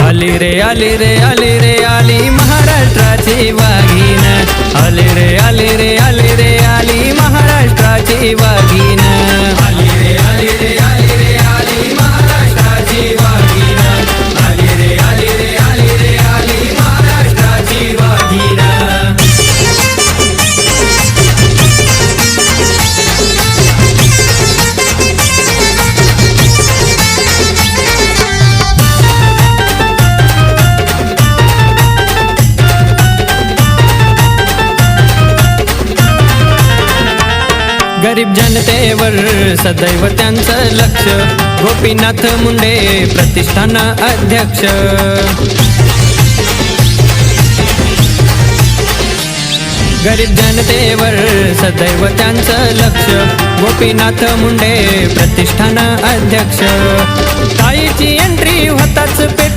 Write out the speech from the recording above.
आली रे आली रे आली रे आली महाराष्ट्राची वाघीण आली रे आली रे आली रे आली महाराष्ट्राची वाघीण आली रे आली रे आली रे आली महाराष्ट्राची वाघीण आली रे आली रे आली रे आली महाराष्ट्राची वाघीण गरीब जनतेवर सदैव त्यांचं लक्ष गोपीनाथ मुंडे प्रतिष्ठान अध्यक्ष गरीब जनतेवर सदैव त्यांचं लक्ष गोपीनाथ मुंडे प्रतिष्ठान अध्यक्ष ताईची एंट्री होताच पेटू